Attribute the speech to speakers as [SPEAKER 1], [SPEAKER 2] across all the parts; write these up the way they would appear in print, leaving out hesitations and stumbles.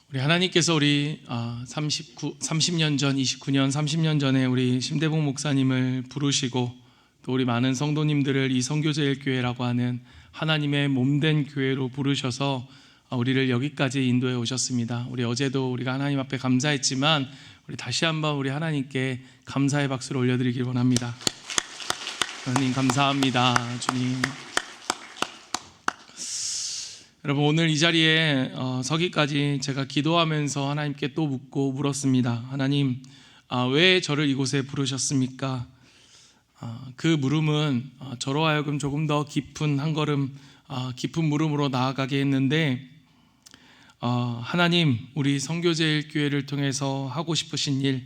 [SPEAKER 1] 우리 하나님께서 우리 30년 전, 29년, 30년 전에 우리 심대복 목사님을 부르시고 또 우리 많은 성도님들을 이 선교제일교회라고 하는 하나님의 몸된 교회로 부르셔서 우리를 여기까지 인도해 오셨습니다. 우리 어제도 우리가 하나님 앞에 감사했지만 우리 다시 한번 우리 하나님께 감사의 박수를 올려드리길 원합니다. 하나님 감사합니다. 주님. 여러분, 오늘 이 자리에 서기까지 제가 기도하면서 하나님께 또 묻고 물었습니다. 하나님, 왜 저를 이곳에 부르셨습니까? 그 물음은 저로 하여금 조금 더 깊은 한 걸음 깊은 물음으로 나아가게 했는데, 하나님, 우리 선교제일교회를 통해서 하고 싶으신 일,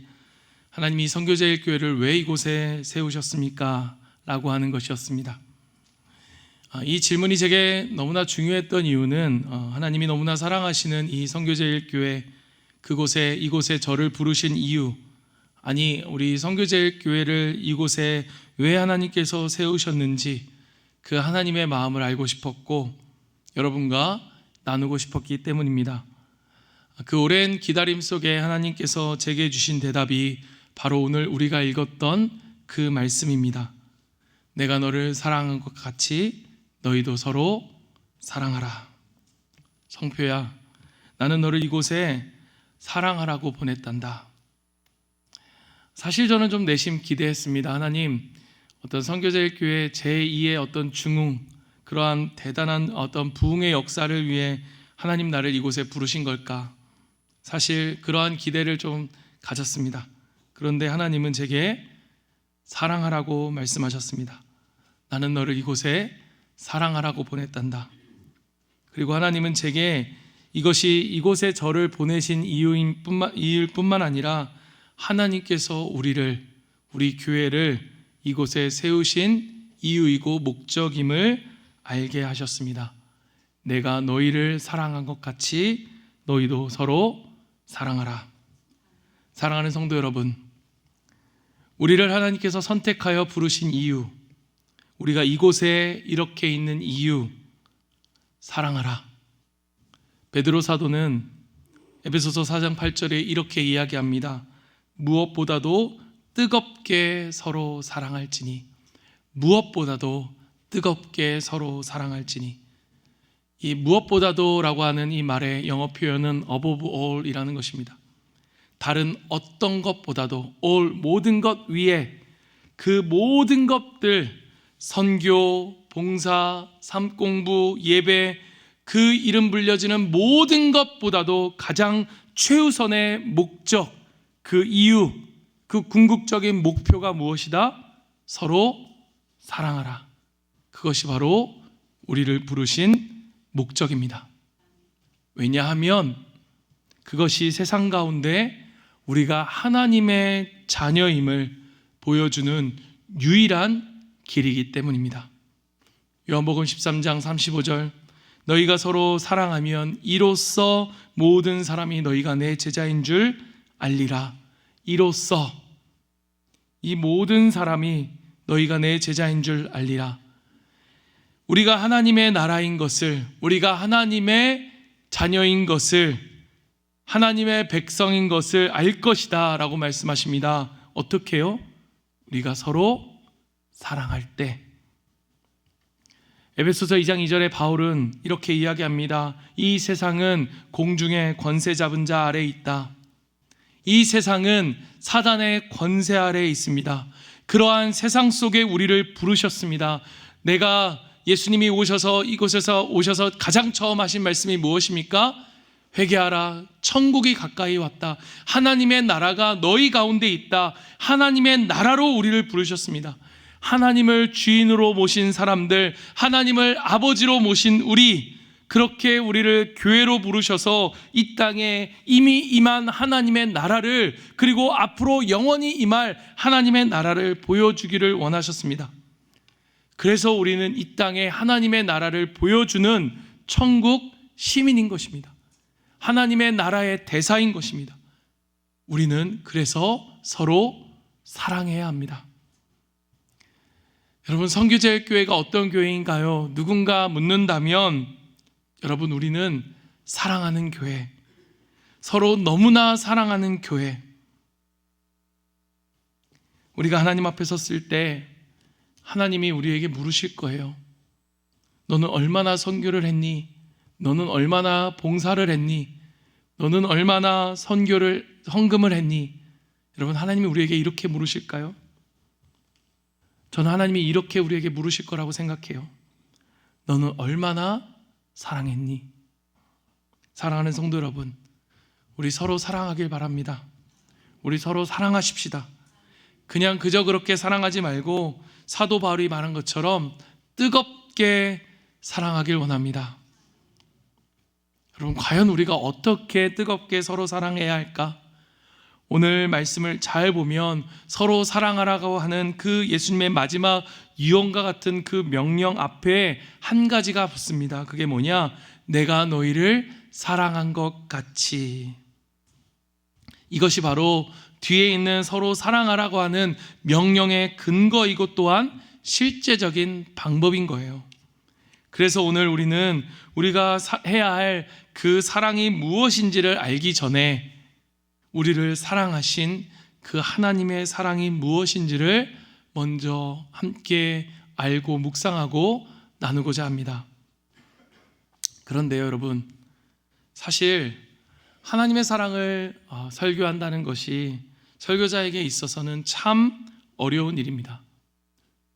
[SPEAKER 1] 하나님 이 선교제일교회를 왜 이곳에 세우셨습니까? 라고 하는 것이었습니다. 이 질문이 제게 너무나 중요했던 이유는 하나님이 너무나 사랑하시는 이 선교제일교회, 이곳에 저를 부르신 이유, 아니 우리 선교제일교회를 이곳에 왜 하나님께서 세우셨는지 그 하나님의 마음을 알고 싶었고 여러분과 나누고 싶었기 때문입니다. 그 오랜 기다림 속에 하나님께서 제게 주신 대답이 바로 오늘 우리가 읽었던 그 말씀입니다. 내가 너를 사랑한 것 같이 너희도 서로 사랑하라. 성표야, 나는 너를 이곳에 사랑하라고 보냈단다. 사실 저는 좀 내심 기대했습니다. 하나님, 어떤 선교제일교회 제2의 어떤 중흥, 그러한 대단한 어떤 부흥의 역사를 위해 하나님 나를 이곳에 부르신 걸까? 사실 그러한 기대를 좀 가졌습니다. 그런데 하나님은 제게 사랑하라고 말씀하셨습니다. 나는 너를 이곳에 사랑하라고 보냈단다. 그리고 하나님은 제게 이것이 이곳에 저를 보내신 이유일 뿐만 아니라 하나님께서 우리 교회를 이곳에 세우신 이유이고 목적임을 알게 하셨습니다. 내가 너희를 사랑한 것 같이 너희도 서로 사랑하라. 사랑하는 성도 여러분, 우리를 하나님께서 선택하여 부르신 이유, 우리가 이곳에 이렇게 있는 이유, 사랑하라. 베드로 사도는 에베소서 4장 8절에 이렇게 이야기합니다. 무엇보다도 뜨겁게 서로 사랑할지니, 무엇보다도 뜨겁게 서로 사랑할지니. 이 무엇보다도 라고 하는 이 말의 영어 표현은 above all 이라는 것입니다. 다른 어떤 것보다도 all, 모든 것 위에 그 모든 것들, 선교, 봉사, 삶공부, 예배, 그 이름 불려지는 모든 것보다도 가장 최우선의 목적, 그 이유, 그 궁극적인 목표가 무엇이다? 서로 사랑하라. 그것이 바로 우리를 부르신 목적입니다. 왜냐하면 그것이 세상 가운데 우리가 하나님의 자녀임을 보여주는 유일한 길이기 때문입니다. 요한복음 13장 35절, 너희가 서로 사랑하면 이로써 모든 사람이 너희가 내 제자인 줄 알리라. 이로써, 이 모든 사람이 너희가 내 제자인 줄 알리라. 우리가 하나님의 나라인 것을, 우리가 하나님의 자녀인 것을, 하나님의 백성인 것을 알 것이다 라고 말씀하십니다. 어떻게 해요? 우리가 서로 사랑할 때. 에베소서 2장 2절에 바울은 이렇게 이야기합니다. 이 세상은 공중의 권세 잡은 자 아래에 있다. 이 세상은 사단의 권세 아래에 있습니다. 그러한 세상 속에 우리를 부르셨습니다. 예수님이 이곳에서 오셔서 가장 처음 하신 말씀이 무엇입니까? 회개하라, 천국이 가까이 왔다. 하나님의 나라가 너희 가운데 있다. 하나님의 나라로 우리를 부르셨습니다. 하나님을 주인으로 모신 사람들, 하나님을 아버지로 모신 그렇게 우리를 교회로 부르셔서 이 땅에 이미 임한 하나님의 나라를, 그리고 앞으로 영원히 임할 하나님의 나라를 보여주기를 원하셨습니다. 그래서 우리는 이 땅에 하나님의 나라를 보여주는 천국 시민인 것입니다. 하나님의 나라의 대사인 것입니다. 우리는 그래서 서로 사랑해야 합니다. 여러분, 선교제일교회가 어떤 교회인가요? 누군가 묻는다면 여러분, 우리는 사랑하는 교회, 서로 너무나 사랑하는 교회. 우리가 하나님 앞에 섰을 때 하나님이 우리에게 물으실 거예요. 너는 얼마나 선교를 했니? 너는 얼마나 봉사를 했니? 너는 얼마나 헌금을 했니? 여러분, 하나님이 우리에게 이렇게 물으실까요? 저는 하나님이 이렇게 우리에게 물으실 거라고 생각해요. 너는 얼마나 사랑했니? 사랑하는 성도 여러분, 우리 서로 사랑하길 바랍니다. 우리 서로 사랑하십시다. 그냥 그저 그렇게 사랑하지 말고 사도 바울이 말한 것처럼 뜨겁게 사랑하길 원합니다. 여러분, 과연 우리가 어떻게 뜨겁게 서로 사랑해야 할까? 오늘 말씀을 잘 보면 서로 사랑하라고 하는 그 예수님의 마지막 유언과 같은 그 명령 앞에 한 가지가 붙습니다. 그게 뭐냐? 내가 너희를 사랑한 것 같이. 이것이 바로 뒤에 있는 서로 사랑하라고 하는 명령의 근거이고 또한 실제적인 방법인 거예요. 그래서 오늘 우리는 우리가 해야 할 그 사랑이 무엇인지를 알기 전에 우리를 사랑하신 그 하나님의 사랑이 무엇인지를 먼저 함께 알고 묵상하고 나누고자 합니다. 그런데요, 여러분, 사실 하나님의 사랑을 설교한다는 것이 설교자에게 있어서는 참 어려운 일입니다.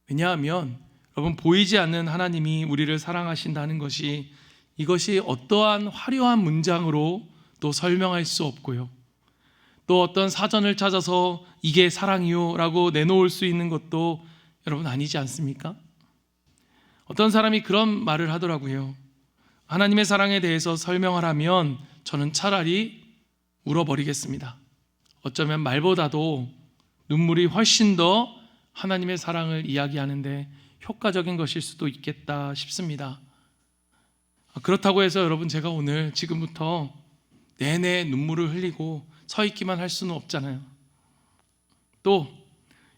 [SPEAKER 1] 왜냐하면 여러분, 보이지 않는 하나님이 우리를 사랑하신다는 것이, 이것이 어떠한 화려한 문장으로 또 설명할 수 없고요, 또 어떤 사전을 찾아서 이게 사랑이요 라고 내놓을 수 있는 것도 여러분 아니지 않습니까? 어떤 사람이 그런 말을 하더라고요. 하나님의 사랑에 대해서 설명하라면 저는 차라리 울어버리겠습니다. 어쩌면 말보다도 눈물이 훨씬 더 하나님의 사랑을 이야기하는데 효과적인 것일 수도 있겠다 싶습니다. 그렇다고 해서 여러분, 제가 오늘 지금부터 내내 눈물을 흘리고 서 있기만 할 수는 없잖아요. 또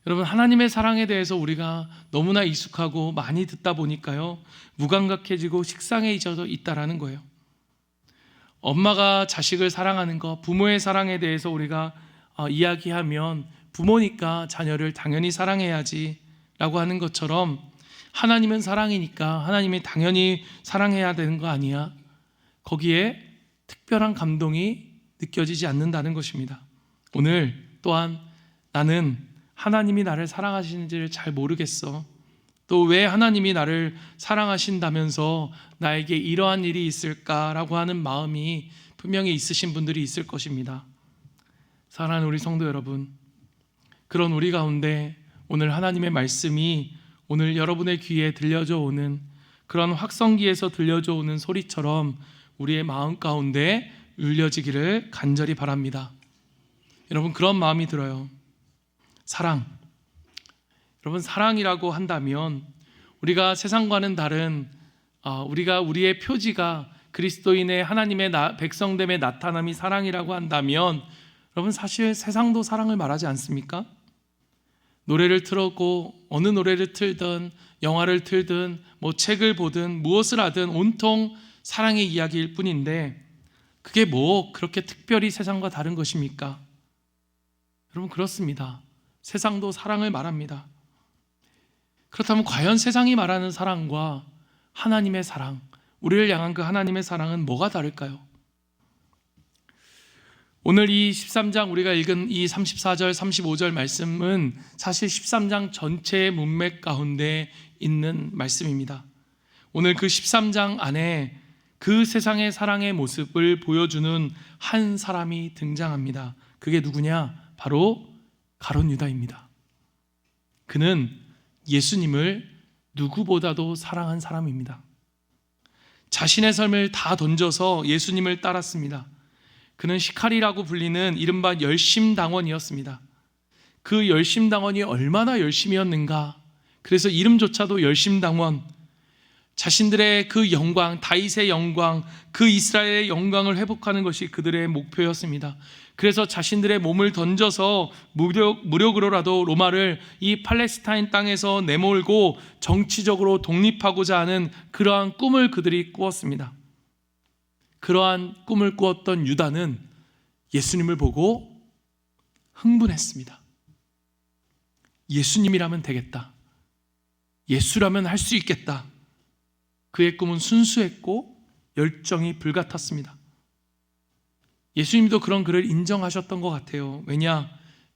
[SPEAKER 1] 여러분, 하나님의 사랑에 대해서 우리가 너무나 익숙하고 많이 듣다 보니까요, 무감각해지고 식상해져 있다라는 거예요. 엄마가 자식을 사랑하는 것, 부모의 사랑에 대해서 우리가 이야기하면 부모니까 자녀를 당연히 사랑해야지 라고 하는 것처럼 하나님은 사랑이니까 하나님이 당연히 사랑해야 되는 거 아니야? 거기에 특별한 감동이 느껴지지 않는다는 것입니다. 오늘 또한 나는 하나님이 나를 사랑하시는지를 잘 모르겠어. 또 왜 하나님이 나를 사랑하신다면서 나에게 이러한 일이 있을까라고 하는 마음이 분명히 있으신 분들이 있을 것입니다. 사랑하는 우리 성도 여러분, 그런 우리 가운데 오늘 하나님의 말씀이 오늘 여러분의 귀에 들려져 오는 그런 확성기에서 들려져 오는 소리처럼 우리의 마음 가운데 울려지기를 간절히 바랍니다. 여러분, 그런 마음이 들어요. 사랑. 여러분, 사랑이라고 한다면 우리가 세상과는 다른 우리의 표지가 그리스도인의 하나님의 백성됨의 나타남이 사랑이라고 한다면 여러분, 사실 세상도 사랑을 말하지 않습니까? 노래를 틀었고 어느 노래를 틀든 영화를 틀든 뭐 책을 보든 무엇을 하든 온통 사랑의 이야기일 뿐인데 그게 뭐 그렇게 특별히 세상과 다른 것입니까? 여러분, 그렇습니다. 세상도 사랑을 말합니다. 그렇다면 과연 세상이 말하는 사랑과 하나님의 사랑, 우리를 향한 그 하나님의 사랑은 뭐가 다를까요? 오늘 이 13장 우리가 읽은 이 34절 35절 말씀은 사실 13장 전체의 문맥 가운데 있는 말씀입니다. 오늘 그 13장 안에 그 세상의 사랑의 모습을 보여주는 한 사람이 등장합니다. 그게 누구냐? 바로 가룟 유다입니다. 그는 예수님을 누구보다도 사랑한 사람입니다. 자신의 삶을 다 던져서 예수님을 따랐습니다. 그는 시카리라고 불리는 이른바 열심당원이었습니다. 그 열심당원이 얼마나 열심이었는가? 그래서 이름조차도 열심당원, 자신들의 그 영광, 다윗의 영광, 그 이스라엘의 영광을 회복하는 것이 그들의 목표였습니다. 그래서 자신들의 몸을 던져서 무력으로라도 로마를 이 팔레스타인 땅에서 내몰고 정치적으로 독립하고자 하는 그러한 꿈을 그들이 꾸었습니다. 그러한 꿈을 꾸었던 유다는 예수님을 보고 흥분했습니다. 예수님이라면 되겠다. 예수라면 할 수 있겠다. 그의 꿈은 순수했고 열정이 불같았습니다. 예수님도 그런 그를 인정하셨던 것 같아요. 왜냐?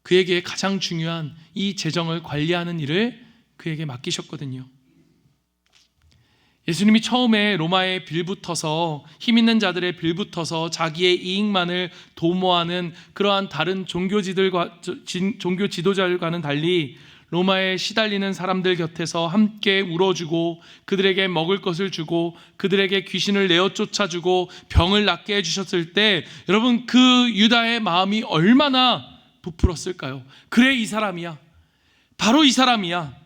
[SPEAKER 1] 그에게 가장 중요한 이 재정을 관리하는 일을 그에게 맡기셨거든요. 예수님이 처음에 로마에 빌붙어서, 힘 있는 자들의 빌붙어서 자기의 이익만을 도모하는 그러한 다른 종교 지도자들과는 달리 로마에 시달리는 사람들 곁에서 함께 울어주고 그들에게 먹을 것을 주고 그들에게 귀신을 내어 쫓아주고 병을 낫게 해주셨을 때, 여러분, 그 유다의 마음이 얼마나 부풀었을까요? 그래, 이 사람이야. 바로 이 사람이야.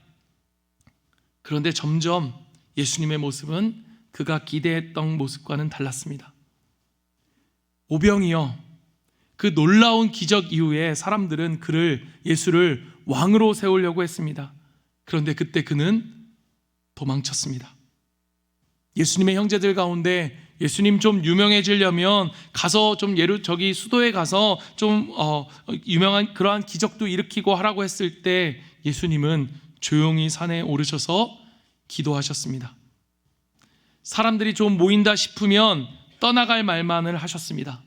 [SPEAKER 1] 그런데 점점 예수님의 모습은 그가 기대했던 모습과는 달랐습니다. 오병이어, 그 놀라운 기적 이후에 사람들은 예수를 왕으로 세우려고 했습니다. 그런데 그때 그는 도망쳤습니다. 예수님의 형제들 가운데 예수님 좀 유명해지려면 가서 좀 저기 수도에 가서 좀 유명한 그러한 기적도 일으키고 하라고 했을 때 예수님은 조용히 산에 오르셔서 기도하셨습니다. 사람들이 좀 모인다 싶으면 떠나갈 말만을 하셨습니다.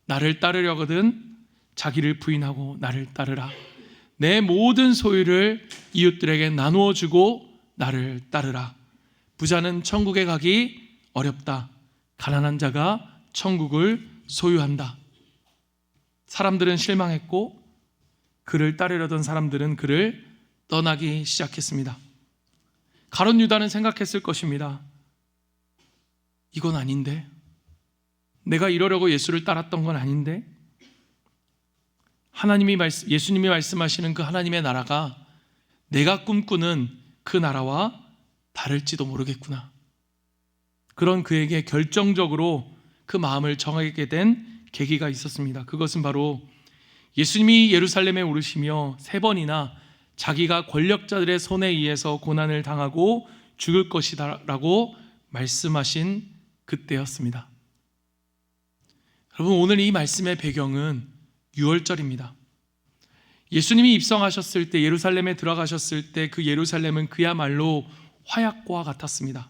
[SPEAKER 1] 나를 따르려거든 자기를 부인하고 나를 따르라. 내 모든 소유를 이웃들에게 나누어 주고 나를 따르라. 부자는 천국에 가기 어렵다. 가난한 자가 천국을 소유한다. 사람들은 실망했고 그를 따르려던 사람들은 그를 떠나기 시작했습니다. 가룟 유다는 생각했을 것입니다. 이건 아닌데, 내가 이러려고 예수를 따랐던 건 아닌데, 예수님이 말씀하시는 그 하나님의 나라가 내가 꿈꾸는 그 나라와 다를지도 모르겠구나. 그런 그에게 결정적으로 그 마음을 정하게 된 계기가 있었습니다. 그것은 바로 예수님이 예루살렘에 오르시며 3번이나 자기가 권력자들의 손에 의해서 고난을 당하고 죽을 것이다 라고 말씀하신 그때였습니다. 여러분, 오늘 이 말씀의 배경은 유월절입니다. 예수님이 입성하셨을 때, 예루살렘에 들어가셨을 때 그 예루살렘은 그야말로 화약과 같았습니다.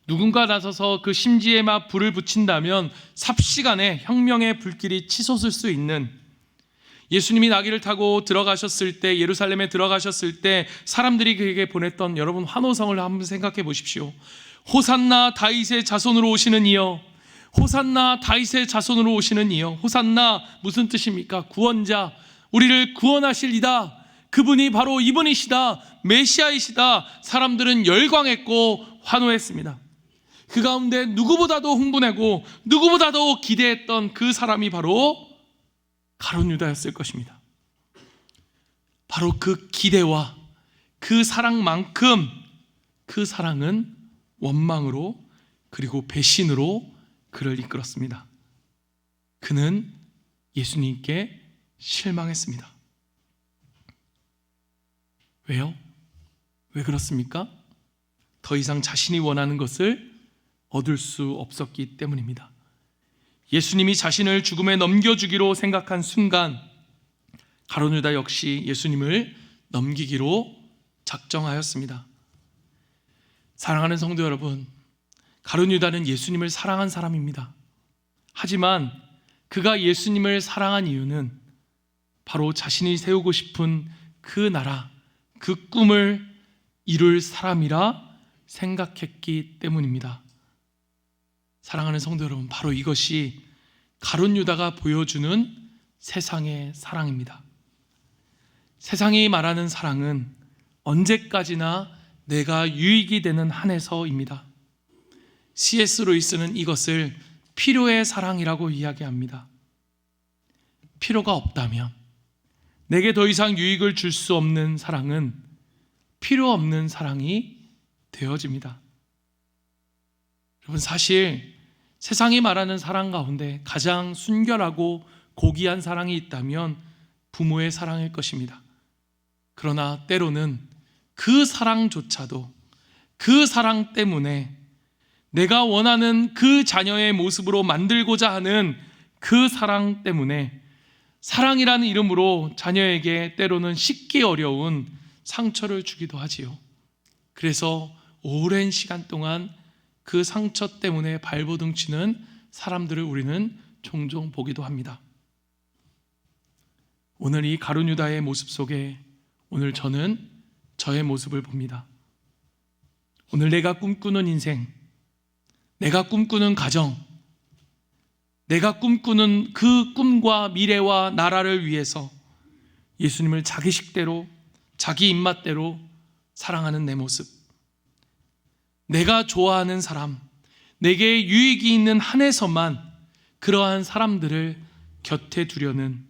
[SPEAKER 1] 누군가 나서서 그 심지에 막 불을 붙인다면 삽시간에 혁명의 불길이 치솟을 수 있는, 예수님이 나귀를 타고 들어가셨을 때, 예루살렘에 들어가셨을 때 사람들이 그에게 보냈던 여러분 환호성을 한번 생각해 보십시오. 호산나 다윗의 자손으로 오시는 이여, 호산나 다윗의 자손으로 오시는 이여. 호산나 무슨 뜻입니까? 구원자, 우리를 구원하실 이다. 그분이 바로 이분이시다. 메시아이시다. 사람들은 열광했고 환호했습니다. 그 가운데 누구보다도 흥분하고 누구보다도 기대했던 그 사람이 바로 가룟 유다였을 것입니다. 바로 그 기대와 그 사랑만큼 그 사랑은 원망으로 그리고 배신으로 그를 이끌었습니다. 그는 예수님께 실망했습니다. 왜요? 왜 그렇습니까? 더 이상 자신이 원하는 것을 얻을 수 없었기 때문입니다. 예수님이 자신을 죽음에 넘겨주기로 생각한 순간 가룟 유다 역시 예수님을 넘기기로 작정하였습니다. 사랑하는 성도 여러분, 가룟 유다는 예수님을 사랑한 사람입니다. 하지만 그가 예수님을 사랑한 이유는 바로 자신이 세우고 싶은 그 나라, 그 꿈을 이룰 사람이라 생각했기 때문입니다. 사랑하는 성도 여러분, 바로 이것이 가룟 유다가 보여주는 세상의 사랑입니다. 세상이 말하는 사랑은 언제까지나 내가 유익이 되는 한에서입니다. C.S. 루이스는 이것을 필요의 사랑이라고 이야기합니다. 필요가 없다면, 내게 더 이상 유익을 줄 수 없는 사랑은 필요 없는 사랑이 되어집니다. 여러분, 사실 세상이 말하는 사랑 가운데 가장 순결하고 고귀한 사랑이 있다면 부모의 사랑일 것입니다. 그러나 때로는 그 사랑조차도, 그 사랑 때문에 내가 원하는 그 자녀의 모습으로 만들고자 하는 그 사랑 때문에 사랑이라는 이름으로 자녀에게 때로는 씻기 어려운 상처를 주기도 하지요. 그래서 오랜 시간 동안 그 상처 때문에 발버둥 치는 사람들을 우리는 종종 보기도 합니다. 오늘 이 가룟 유다의 모습 속에 오늘 저는 저의 모습을 봅니다. 오늘 내가 꿈꾸는 인생, 내가 꿈꾸는 가정, 내가 꿈꾸는 그 꿈과 미래와 나라를 위해서 예수님을 자기 식대로, 자기 입맛대로 사랑하는 내 모습, 내가 좋아하는 사람, 내게 유익이 있는 한에서만 그러한 사람들을 곁에 두려는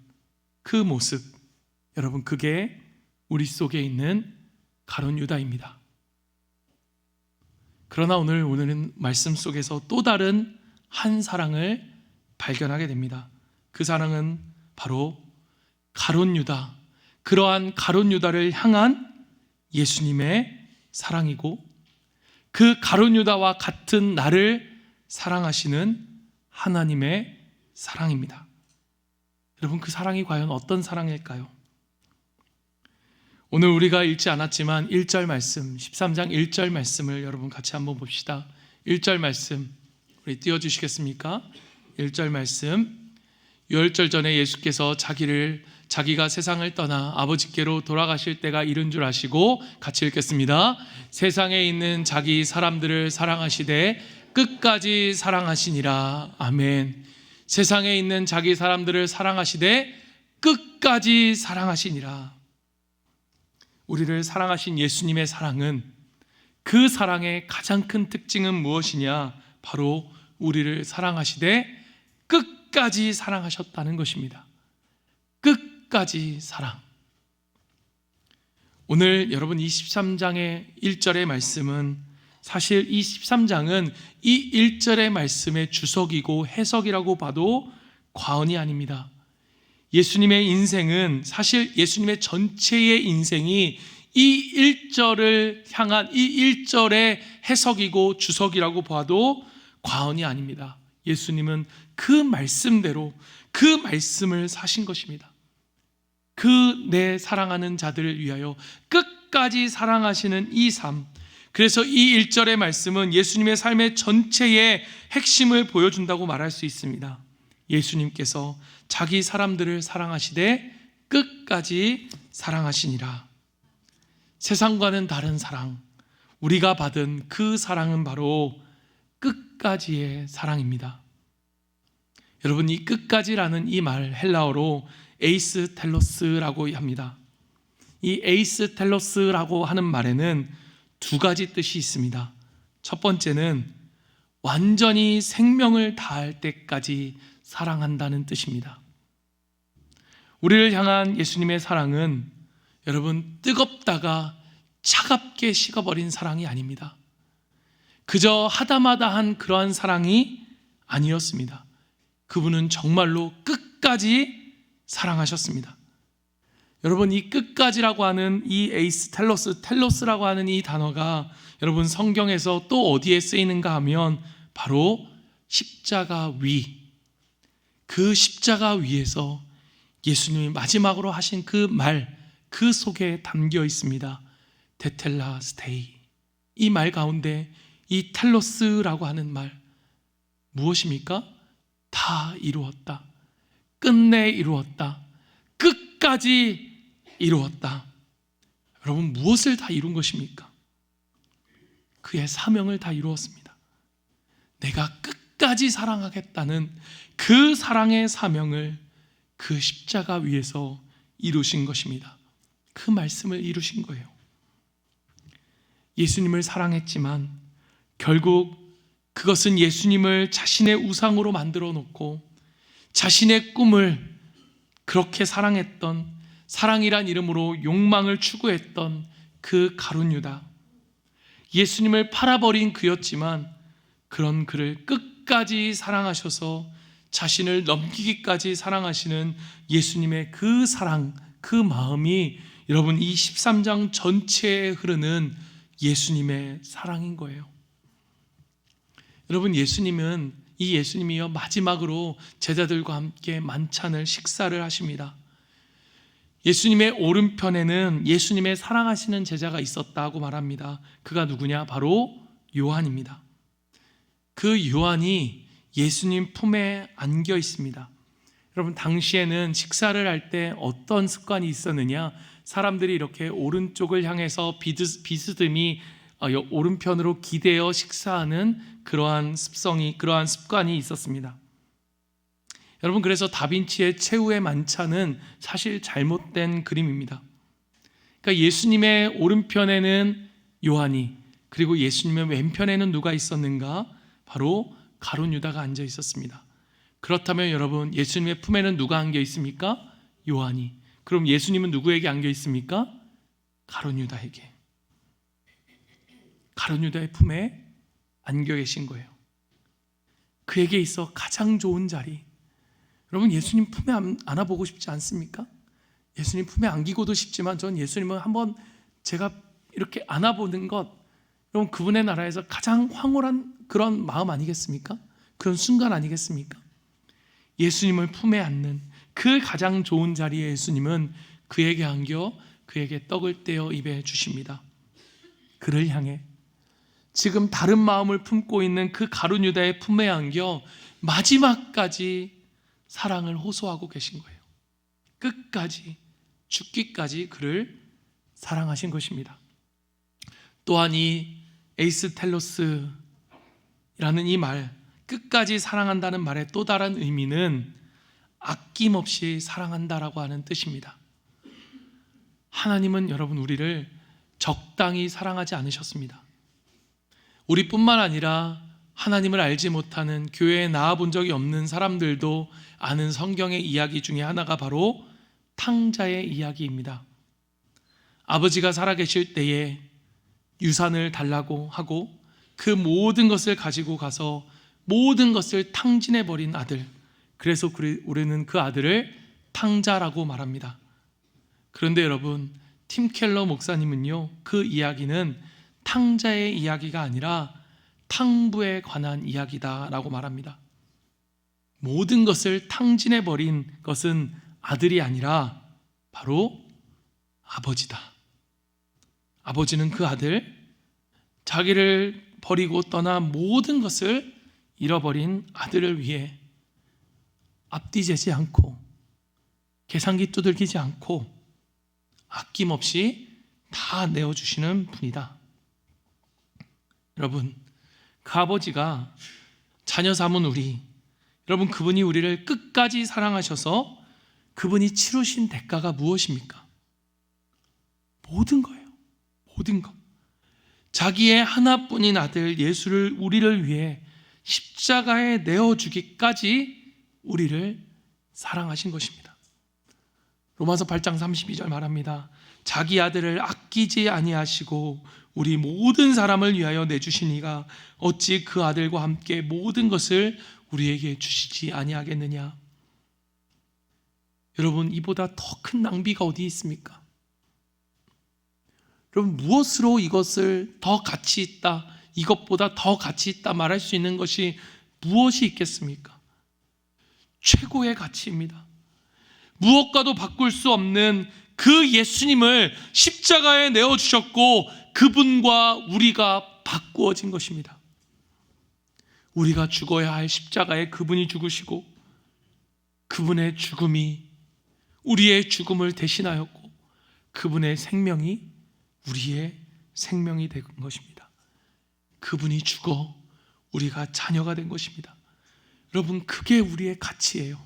[SPEAKER 1] 그 모습, 여러분, 그게 우리 속에 있는 가룟 유다입니다. 그러나 오늘은 말씀 속에서 또 다른 한 사랑을 발견하게 됩니다. 그 사랑은 바로 가룟 유다, 그러한 가룟 유다를 향한 예수님의 사랑이고, 그 가룟 유다와 같은 나를 사랑하시는 하나님의 사랑입니다. 여러분, 그 사랑이 과연 어떤 사랑일까요? 오늘 우리가 읽지 않았지만 1절 말씀, 13장 1절 말씀을 여러분 같이 한번 봅시다. 1절 말씀 우리 띄워주시겠습니까? 1절 말씀, 유월절 전에 예수께서 자기가 세상을 떠나 아버지께로 돌아가실 때가 이른 줄 아시고, 같이 읽겠습니다. 세상에 있는 자기 사람들을 사랑하시되 끝까지 사랑하시니라. 아멘. 세상에 있는 자기 사람들을 사랑하시되 끝까지 사랑하시니라. 우리를 사랑하신 예수님의 사랑은, 그 사랑의 가장 큰 특징은 무엇이냐? 바로 우리를 사랑하시되 끝까지 사랑하셨다는 것입니다. 끝까지 사랑. 오늘 여러분 이 13장의 1절의 말씀은, 사실 이 13장은 이 1절의 말씀의 주석이고 해석이라고 봐도 과언이 아닙니다. 예수님의 인생은, 사실 예수님의 전체의 인생이 이 1절을 향한 이 1절의 해석이고 주석이라고 봐도 과언이 아닙니다. 예수님은 그 말씀대로 그 말씀을 사신 것입니다. 그 내 사랑하는 자들을 위하여 끝까지 사랑하시는 이 삶, 그래서 이 1절의 말씀은 예수님의 삶의 전체의 핵심을 보여준다고 말할 수 있습니다. 예수님께서 자기 사람들을 사랑하시되 끝까지 사랑하시니라. 세상과는 다른 사랑, 우리가 받은 그 사랑은 바로 끝까지의 사랑입니다. 여러분, 이 끝까지라는 이 말 헬라어로 에이스 텔로스라고 합니다. 이 에이스 텔로스라고 하는 말에는 두 가지 뜻이 있습니다. 첫 번째는 완전히 생명을 다할 때까지 사랑한다는 뜻입니다. 우리를 향한 예수님의 사랑은 여러분, 뜨겁다가 차갑게 식어버린 사랑이 아닙니다. 그저 하다마다한 그러한 사랑이 아니었습니다. 그분은 정말로 끝까지 사랑하셨습니다. 여러분, 이 끝까지라고 하는 이 에이스 텔로스라고 하는 이 단어가 여러분 성경에서 또 어디에 쓰이는가 하면 바로 십자가 위, 그 십자가 위에서 예수님이 마지막으로 하신 그 말, 그 속에 담겨 있습니다. 테텔라스테이. 이 말 가운데 이 텔로스라고 하는 말 무엇입니까? 다 이루었다, 끝내 이루었다, 끝까지 이루었다. 여러분, 무엇을 다 이룬 것입니까? 그의 사명을 다 이루었습니다. 내가 끝까지 사랑하겠다는 그 사랑의 사명을 그 십자가 위에서 이루신 것입니다. 그 말씀을 이루신 거예요. 예수님을 사랑했지만 결국 그것은 예수님을 자신의 우상으로 만들어 놓고 자신의 꿈을 그렇게 사랑했던, 사랑이란 이름으로 욕망을 추구했던 그 가룟 유다, 예수님을 팔아버린 그였지만 그런 그를 끝까지 사랑하셔서 자신을 넘기기까지 사랑하시는 예수님의 그 사랑, 그 마음이 여러분 이 13장 전체에 흐르는 예수님의 사랑인 거예요. 여러분, 예수님은 이 예수님이요 마지막으로 제자들과 함께 만찬을 식사를 하십니다. 예수님의 오른편에는 예수님의 사랑하시는 제자가 있었다고 말합니다. 그가 누구냐? 바로 요한입니다. 그 요한이 예수님 품에 안겨 있습니다. 여러분, 당시에는 식사를 할 때 어떤 습관이 있었느냐? 사람들이 이렇게 오른쪽을 향해서 비스듬히 오른편으로 기대어 식사하는 그러한 습관이 있었습니다. 여러분, 그래서 다빈치의 최후의 만찬은 사실 잘못된 그림입니다. 그러니까 예수님의 오른편에는 요한이, 그리고 예수님의 왼편에는 누가 있었는가? 바로 가룟 유다가 앉아 있었습니다. 그렇다면 여러분, 예수님의 품에는 누가 안겨 있습니까? 요한이. 그럼 예수님은 누구에게 안겨 있습니까? 가룟 유다에게. 가룟 유다의 품에 안겨 계신 거예요. 그에게 있어 가장 좋은 자리. 여러분, 예수님 품에 안아보고 싶지 않습니까? 예수님 품에 안기고도 싶지만 전 예수님은 한번 제가 이렇게 안아보는 것, 여러분, 그분의 나라에서 가장 황홀한 그런 마음 아니겠습니까? 그런 순간 아니겠습니까? 예수님을 품에 안는 그 가장 좋은 자리에 예수님은 그에게 안겨 그에게 떡을 떼어 입에 주십니다. 그를 향해 지금 다른 마음을 품고 있는 그 가룟 유다의 품에 안겨 마지막까지 사랑을 호소하고 계신 거예요. 끝까지, 죽기까지 그를 사랑하신 것입니다. 또한 이 에이스텔로스라는 이 말, 끝까지 사랑한다는 말의 또 다른 의미는 아낌없이 사랑한다라고 하는 뜻입니다. 하나님은 여러분, 우리를 적당히 사랑하지 않으셨습니다. 우리뿐만 아니라 하나님을 알지 못하는, 교회에 나와본 적이 없는 사람들도 아는 성경의 이야기 중에 하나가 바로 탕자의 이야기입니다. 아버지가 살아계실 때에 유산을 달라고 하고 그 모든 것을 가지고 가서 모든 것을 탕진해버린 아들, 그래서 우리는 그 아들을 탕자라고 말합니다. 그런데 여러분, 팀 켈러 목사님은요, 그 이야기는 탕자의 이야기가 아니라 탕부에 관한 이야기다라고 말합니다. 모든 것을 탕진해버린 것은 아들이 아니라 바로 아버지다. 아버지는 그 아들, 자기를 버리고 떠나 모든 것을 잃어버린 아들을 위해 앞뒤재지 않고 계산기 두들기지 않고 아낌없이 다 내어주시는 분이다. 여러분, 그 아버지가 자녀 삼은 우리, 여러분, 그분이 우리를 끝까지 사랑하셔서 그분이 치르신 대가가 무엇입니까? 모든 거예요. 모든 것. 자기의 하나뿐인 아들 예수를 우리를 위해 십자가에 내어주기까지 우리를 사랑하신 것입니다. 로마서 8장 32절 말합니다. 자기 아들을 아끼지 아니하시고 우리 모든 사람을 위하여 내주시니가 어찌 그 아들과 함께 모든 것을 우리에게 주시지 아니하겠느냐. 여러분, 이보다 더 큰 낭비가 어디 있습니까? 여러분, 무엇으로 이것을 더 가치 있다, 이것보다 더 가치 있다 말할 수 있는 것이 무엇이 있겠습니까? 최고의 가치입니다. 무엇과도 바꿀 수 없는 그 예수님을 십자가에 내어주셨고 그분과 우리가 바꾸어진 것입니다. 우리가 죽어야 할 십자가에 그분이 죽으시고 그분의 죽음이 우리의 죽음을 대신하였고 그분의 생명이 우리의 생명이 된 것입니다. 그분이 죽어 우리가 자녀가 된 것입니다. 여러분, 그게 우리의 가치예요.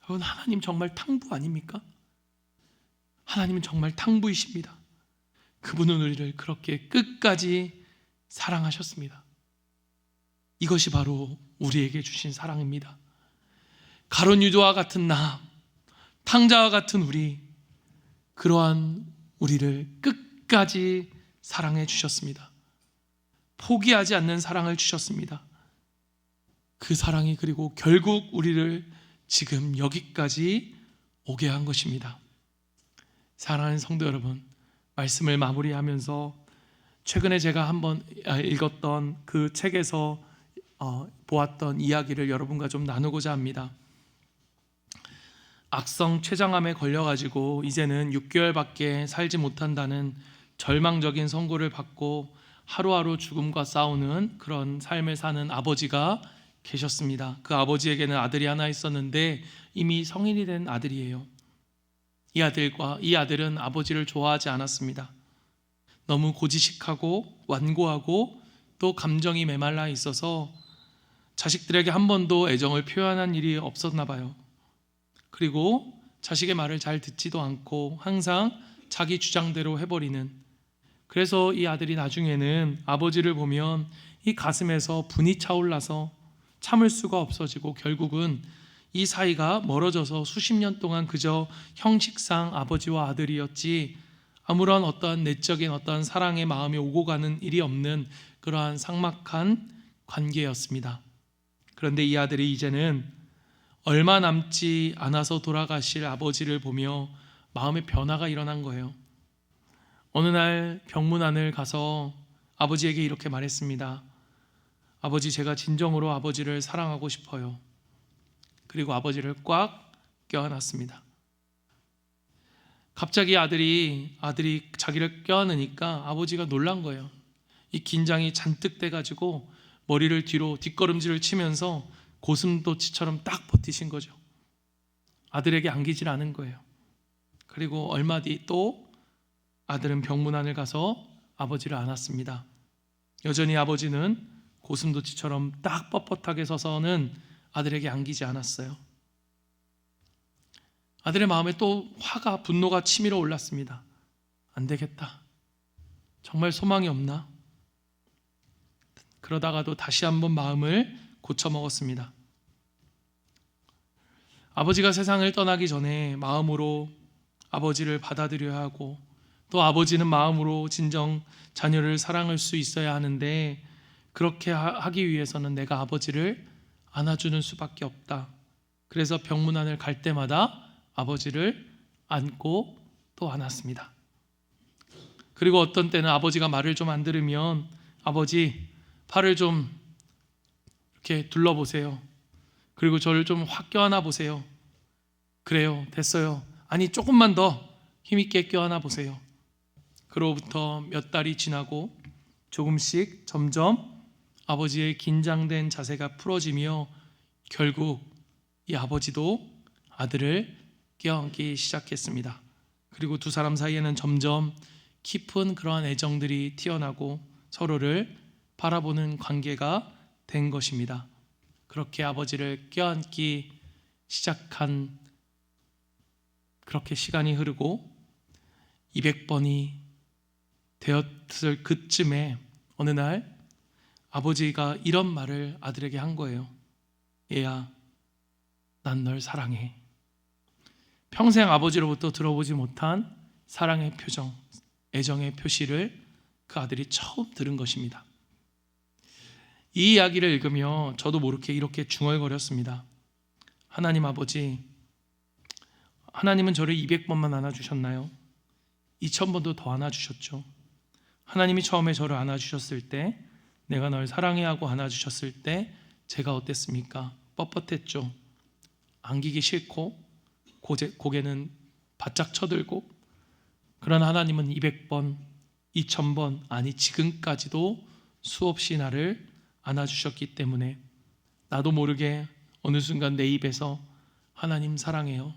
[SPEAKER 1] 여러분, 하나님 정말 탕부 아닙니까? 하나님은 정말 탕부이십니다. 그분은 우리를 그렇게 끝까지 사랑하셨습니다. 이것이 바로 우리에게 주신 사랑입니다. 가룟 유다와 같은 나, 탕자와 같은 우리, 그러한 우리를 끝까지 사랑해 주셨습니다. 포기하지 않는 사랑을 주셨습니다. 그 사랑이 그리고 결국 우리를 지금 여기까지 오게 한 것입니다. 사랑하는 성도 여러분, 말씀을 마무리하면서 최근에 제가 한번 읽었던 그 책에서 보았던 이야기를 여러분과 좀 나누고자 합니다. 악성 췌장암에 걸려가지고 이제는 6개월밖에 살지 못한다는 절망적인 선고를 받고 하루하루 죽음과 싸우는 그런 삶을 사는 아버지가 계셨습니다. 그 아버지에게는 아들이 하나 있었는데 이미 성인이 된 아들이에요. 이 아들은 아버지를 좋아하지 않았습니다. 너무 고지식하고 완고하고 또 감정이 메말라 있어서 자식들에게 한 번도 애정을 표현한 일이 없었나 봐요. 그리고 자식의 말을 잘 듣지도 않고 항상 자기 주장대로 해버리는, 그래서 이 아들이 나중에는 아버지를 보면 이 가슴에서 분이 차올라서 참을 수가 없어지고 결국은 이 사이가 멀어져서 수십 년 동안 그저 형식상 아버지와 아들이었지 아무런 어떤 내적인 어떤 사랑의 마음이 오고 가는 일이 없는 그러한 삭막한 관계였습니다. 그런데 이 아들이 이제는 얼마 남지 않아서 돌아가실 아버지를 보며 마음의 변화가 일어난 거예요. 어느 날 병문안을 가서 아버지에게 이렇게 말했습니다. 아버지, 제가 진정으로 아버지를 사랑하고 싶어요. 그리고 아버지를 꽉 껴안았습니다. 갑자기 아들이 자기를 껴안으니까 아버지가 놀란 거예요. 이 긴장이 잔뜩 돼가지고 머리를 뒤로 뒷걸음질을 치면서 고슴도치처럼 딱 버티신 거죠. 아들에게 안기질 않은 거예요. 그리고 얼마 뒤 또 아들은 병문안을 가서 아버지를 안았습니다. 여전히 아버지는 고슴도치처럼 딱 뻣뻣하게 서서는 아들에게 안기지 않았어요. 아들의 마음에 또 분노가 치밀어 올랐습니다. 안 되겠다. 정말 소망이 없나? 그러다가도 다시 한번 마음을 고쳐먹었습니다. 아버지가 세상을 떠나기 전에 마음으로 아버지를 받아들여야 하고 또 아버지는 마음으로 진정 자녀를 사랑할 수 있어야 하는데 그렇게 하기 위해서는 내가 아버지를 안아주는 수밖에 없다. 그래서 병문안을 갈 때마다 아버지를 안고 또 안았습니다. 그리고 어떤 때는 아버지가 말을 좀 안 들으면 아버지 팔을 좀 이렇게 둘러보세요. 그리고 저를 좀 확 껴안아 보세요. 그래요, 됐어요. 아니 조금만 더 힘있게 껴안아 보세요. 그로부터 몇 달이 지나고 조금씩 점점 아버지의 긴장된 자세가 풀어지며 결국 이 아버지도 아들을 껴안기 시작했습니다. 그리고 두 사람 사이에는 점점 깊은 그러한 애정들이 튀어나고 서로를 바라보는 관계가 된 것입니다. 그렇게 아버지를 껴안기 시작한 그렇게 시간이 흐르고 200번이 되었을 그쯤에 어느 날 아버지가 이런 말을 아들에게 한 거예요. 얘야, 난 널 사랑해. 평생 아버지로부터 들어보지 못한 사랑의 표정, 애정의 표시를 그 아들이 처음 들은 것입니다. 이 이야기를 읽으며 저도 모르게 이렇게 중얼거렸습니다. 하나님 아버지, 하나님은 저를 200번만 안아주셨나요? 2000번도 더 안아주셨죠. 하나님이 처음에 저를 안아주셨을 때, 내가 널 사랑해 하고 안아주셨을 때 제가 어땠습니까? 뻣뻣했죠. 안기기 싫고 고개는 바짝 쳐들고, 그런 하나님은 200번, 2000번, 아니 지금까지도 수없이 나를 안아주셨기 때문에 나도 모르게 어느 순간 내 입에서 하나님 사랑해요,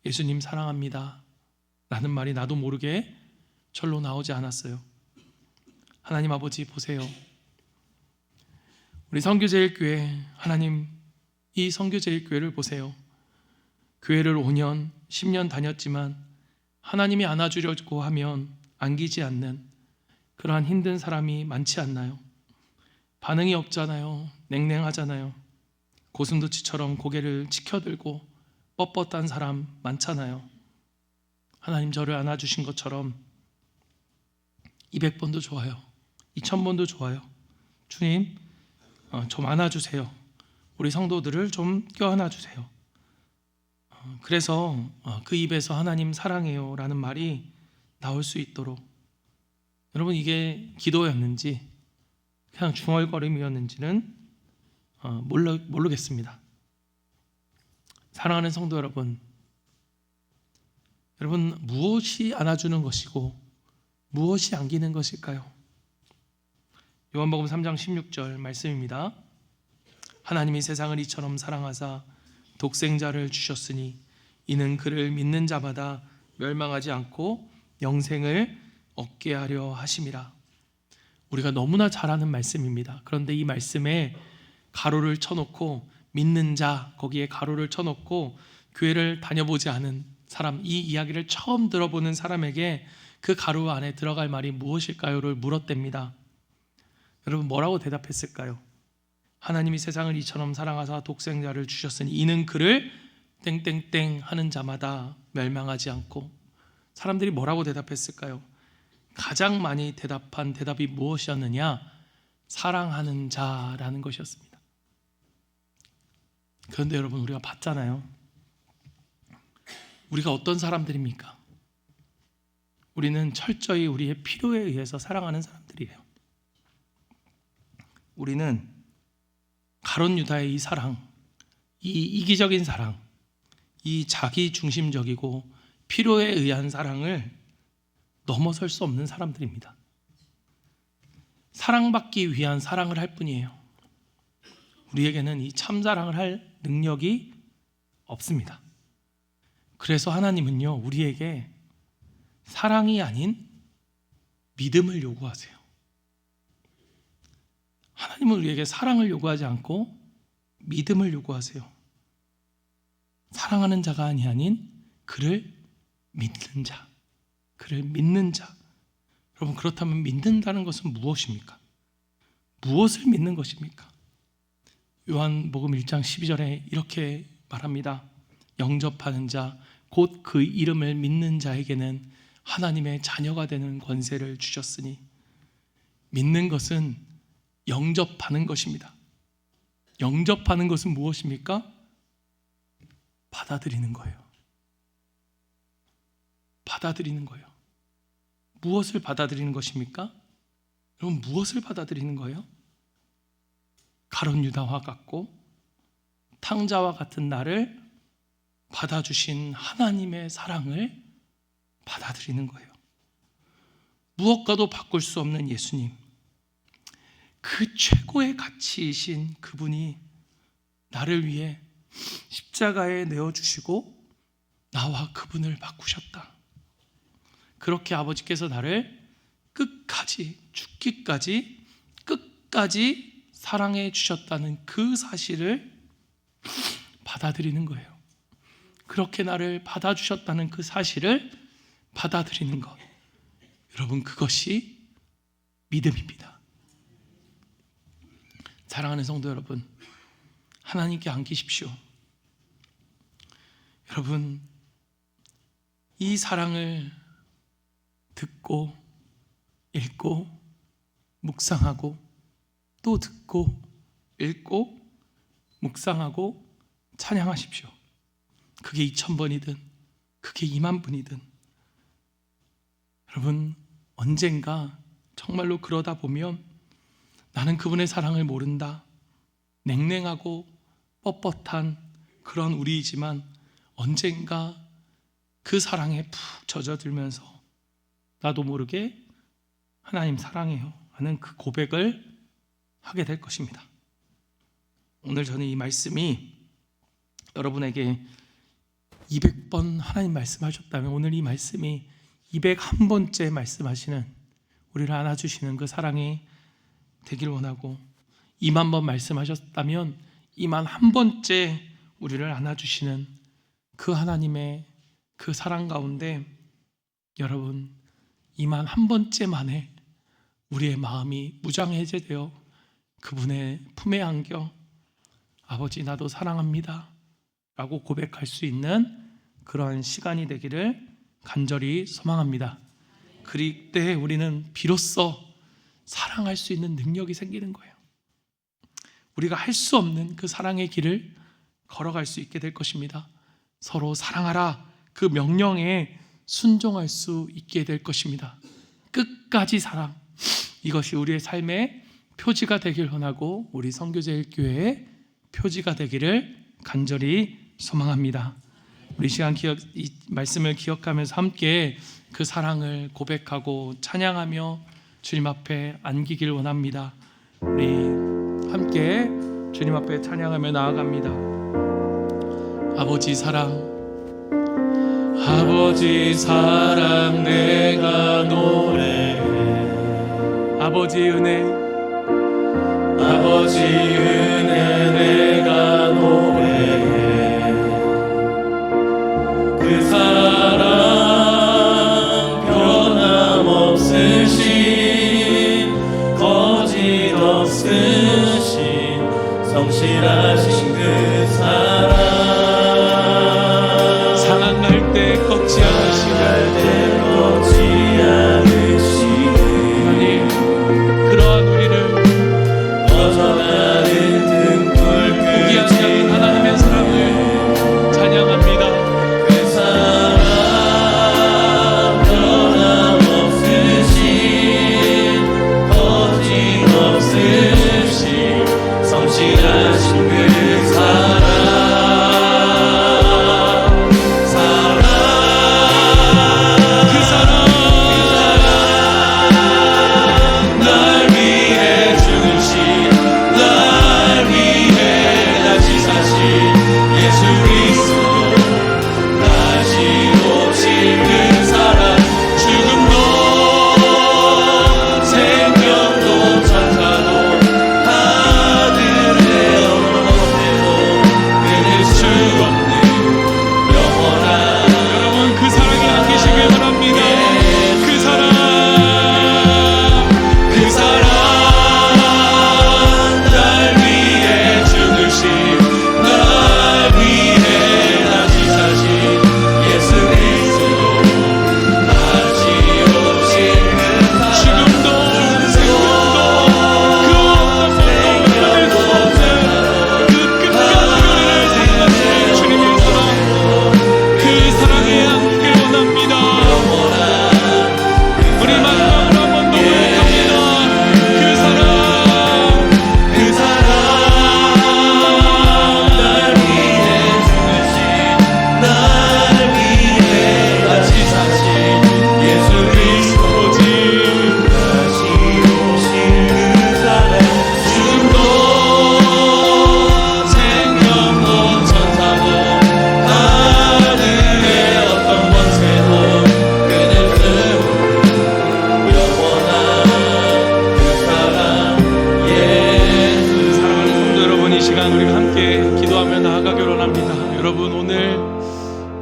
[SPEAKER 1] 예수님 사랑합니다 라는 말이 나도 모르게 절로 나오지 않았어요. 하나님 아버지 보세요. 우리 선교제일교회, 하나님 이 선교제일교회를 보세요. 교회를 5년, 10년 다녔지만 하나님이 안아주려고 하면 안기지 않는 그러한 힘든 사람이 많지 않나요? 반응이 없잖아요. 냉랭하잖아요. 고슴도치처럼 고개를 치켜들고 뻣뻣한 사람 많잖아요. 하나님 저를 안아주신 것처럼 200번도 좋아요. 2000번도 좋아요. 주님 좀 안아주세요. 우리 성도들을 좀 껴안아주세요. 그래서 그 입에서 하나님 사랑해요 라는 말이 나올 수 있도록, 여러분 이게 기도였는지 그냥 중얼거림이었는지는 모르겠습니다. 사랑하는 성도 여러분, 무엇이 안아주는 것이고 무엇이 안기는 것일까요? 요한복음 3장 16절 말씀입니다. 하나님이 세상을 이처럼 사랑하사 독생자를 주셨으니 이는 그를 믿는 자마다 멸망하지 않고 영생을 얻게 하려 하심이라. 우리가 너무나 잘 아는 말씀입니다. 그런데 이 말씀에 가로를 쳐놓고 믿는 자 거기에 가로를 쳐놓고 교회를 다녀보지 않은 사람, 이 이야기를 처음 들어보는 사람에게 그 가로 안에 들어갈 말이 무엇일까요를 물었답니다. 여러분 뭐라고 대답했을까요? 하나님이 세상을 이처럼 사랑하사 독생자를 주셨으니 이는 그를 땡땡땡 하는 자마다 멸망하지 않고. 사람들이 뭐라고 대답했을까요? 가장 많이 대답한 대답이 무엇이었느냐? 사랑하는 자라는 것이었습니다. 그런데 여러분 우리가 봤잖아요. 우리가 어떤 사람들입니까? 우리는 철저히 우리의 필요에 의해서 사랑하는 사람들이에요. 우리는 가룟 유다의 이 사랑, 이 이기적인 사랑, 이 자기 중심적이고 필요에 의한 사랑을 넘어설 수 없는 사람들입니다. 사랑받기 위한 사랑을 할 뿐이에요. 우리에게는 이 참사랑을 할 능력이 없습니다. 그래서 하나님은요, 우리에게 사랑이 아닌 믿음을 요구하세요. 하나님은 우리에게 사랑을 요구하지 않고 믿음을 요구하세요. 사랑하는 자가 아닌 그를 믿는 자, 그를 믿는 자. 여러분 그렇다면 믿는다는 것은 무엇입니까? 무엇을 믿는 것입니까? 요한복음 1장 12절에 이렇게 말합니다. 영접하는 자, 곧 그 이름을 믿는 자에게는 하나님의 자녀가 되는 권세를 주셨으니. 믿는 것은 영접하는 것입니다. 영접하는 것은 무엇입니까? 받아들이는 거예요. 받아들이는 거예요. 무엇을 받아들이는 것입니까? 여러분 무엇을 받아들이는 거예요? 가룟 유다와 같고 탕자와 같은 나를 받아주신 하나님의 사랑을 받아들이는 거예요. 무엇과도 바꿀 수 없는 예수님, 그 최고의 가치이신 그분이 나를 위해 십자가에 내어주시고 나와 그분을 바꾸셨다. 그렇게 아버지께서 나를 끝까지, 죽기까지 끝까지 사랑해 주셨다는 그 사실을 받아들이는 거예요. 그렇게 나를 받아주셨다는 그 사실을 받아들이는 것, 여러분 그것이 믿음입니다. 사랑하는 성도 여러분, 하나님께 안기십시오. 여러분 이 사랑을 듣고 읽고 묵상하고 또 듣고 읽고 묵상하고 찬양하십시오. 그게 2000번이든 그게 20000번이든 여러분 언젠가 정말로 그러다 보면 나는 그분의 사랑을 모른다, 냉랭하고 뻣뻣한 그런 우리이지만 언젠가 그 사랑에 푹 젖어들면서 나도 모르게 하나님 사랑해요 하는 그 고백을 하게 될 것입니다. 오늘 저는 이 말씀이 여러분에게 200번 하나님 말씀하셨다면 오늘 이 말씀이 201번째 말씀하시는, 우리를 안아주시는 그 사랑이 되길 원하고, 200,000번 말씀하셨다면 210,000번째 우리를 안아주시는 그 하나님의 그 사랑 가운데 여러분 210,000번째 만에 우리의 마음이 무장해제되어 그분의 품에 안겨 아버지 나도 사랑합니다 라고 고백할 수 있는 그런 시간이 되기를 간절히 소망합니다. 그때 우리는 비로소 사랑할 수 있는 능력이 생기는 거예요. 우리가 할 수 없는 그 사랑의 길을 걸어갈 수 있게 될 것입니다. 서로 사랑하라 그 명령에 순종할 수 있게 될 것입니다. 끝까지 사랑, 이것이 우리의 삶의 표지가 되길 원하고 우리 선교제일교회의 표지가 되기를 간절히 소망합니다. 우리 시간 이 말씀을 기억하면서 함께 그 사랑을 고백하고 찬양하며 주님 앞에 안기길 원합니다. 우리 함께 주님 앞에 찬양하며 나아갑니다. 아버지 사랑, 아버지 사랑 내가 노래해. 아버지 은혜, 아버지 은혜 내가 노래해. 그 사랑 변함없으신 거짓 없으신 성실하신 그 사랑, 상황할 때 꺾지 않으시고 하나님, 그러한 우리를 벗어나는 등불 포기하지 않는 하나님의 사랑을 찬양합니다. 그 사랑 변함없으신 거짓 없으신 성실하신 그 사랑,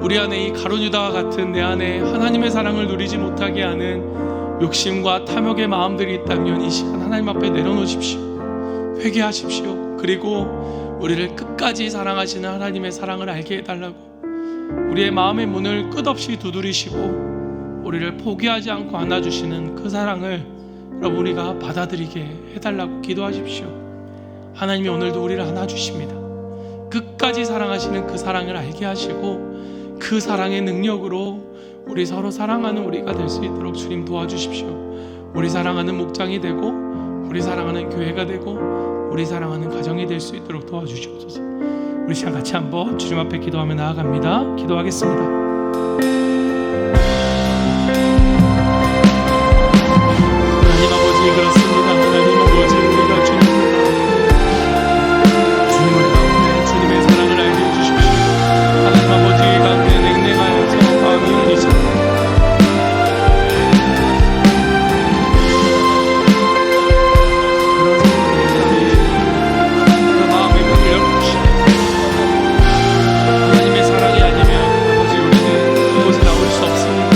[SPEAKER 1] 우리 안에 이 가룟 유다와 같은 내 안에 하나님의 사랑을 누리지 못하게 하는 욕심과 탐욕의 마음들이 있다면 이 시간 하나님 앞에 내려놓으십시오. 회개하십시오. 그리고 우리를 끝까지 사랑하시는 하나님의 사랑을 알게 해달라고, 우리의 마음의 문을 끝없이 두드리시고 우리를 포기하지 않고 안아주시는 그 사랑을 여러분 우리가 받아들이게 해달라고 기도하십시오. 하나님이 오늘도 우리를 안아주십니다. 끝까지 사랑하시는 그 사랑을 알게 하시고 그 사랑의 능력으로 우리 서로 사랑하는 우리가 될 수 있도록 주님 도와주십시오. 우리 사랑하는 목장이 되고 우리 사랑하는 교회가 되고 우리 사랑하는 가정이 될 수 있도록 도와주시옵소서. 우리 시간 같이 한번 주님 앞에 기도하며 나아갑니다. 기도하겠습니다. 하나님 아버지, 그렇습니다. 하나님 아버지, 우리가 주님을 가운데 주님의 사랑을 알게 해주십시오. 하나님 아버지 가운데 냉랭하여서 마음이 열리십니다. 그 마음의 문을 열어주시오. 하나님의 사랑이 아니면 아버지 우리는 그곳에 나올 수 없습니다.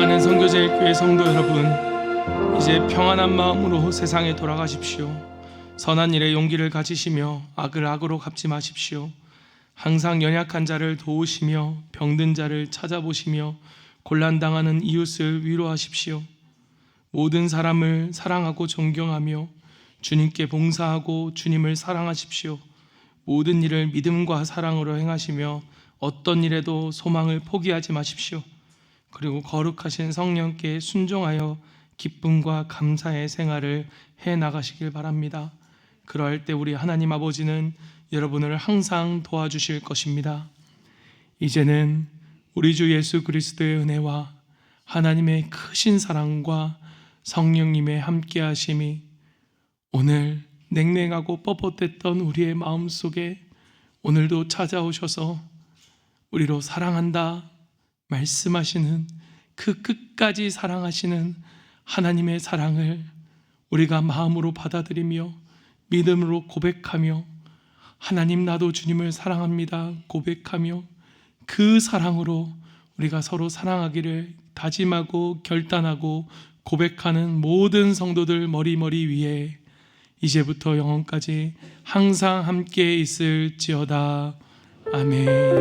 [SPEAKER 1] 사랑하는 선교제일교회 성도 여러분, 이제 평안한 마음으로 세상에 돌아가십시오. 선한 일에 용기를 가지시며 악을 악으로 갚지 마십시오. 항상 연약한 자를 도우시며 병든 자를 찾아보시며 곤란당하는 이웃을 위로하십시오. 모든 사람을 사랑하고 존경하며 주님께 봉사하고 주님을 사랑하십시오. 모든 일을 믿음과 사랑으로 행하시며 어떤 일에도 소망을 포기하지 마십시오. 그리고 거룩하신 성령께 순종하여 기쁨과 감사의 생활을 해나가시길 바랍니다. 그러할 때 우리 하나님 아버지는 여러분을 항상 도와주실 것입니다. 이제는 우리 주 예수 그리스도의 은혜와 하나님의 크신 사랑과 성령님의 함께하심이 오늘 냉랭하고 뻣뻣했던 우리의 마음속에 오늘도 찾아오셔서 우리로 사랑한다 말씀하시는 그 끝까지 사랑하시는 하나님의 사랑을 우리가 마음으로 받아들이며 믿음으로 고백하며 하나님 나도 주님을 사랑합니다 고백하며 그 사랑으로 우리가 서로 사랑하기를 다짐하고 결단하고 고백하는 모든 성도들 머리 위에 이제부터 영원까지 항상 함께 있을지어다. 아멘.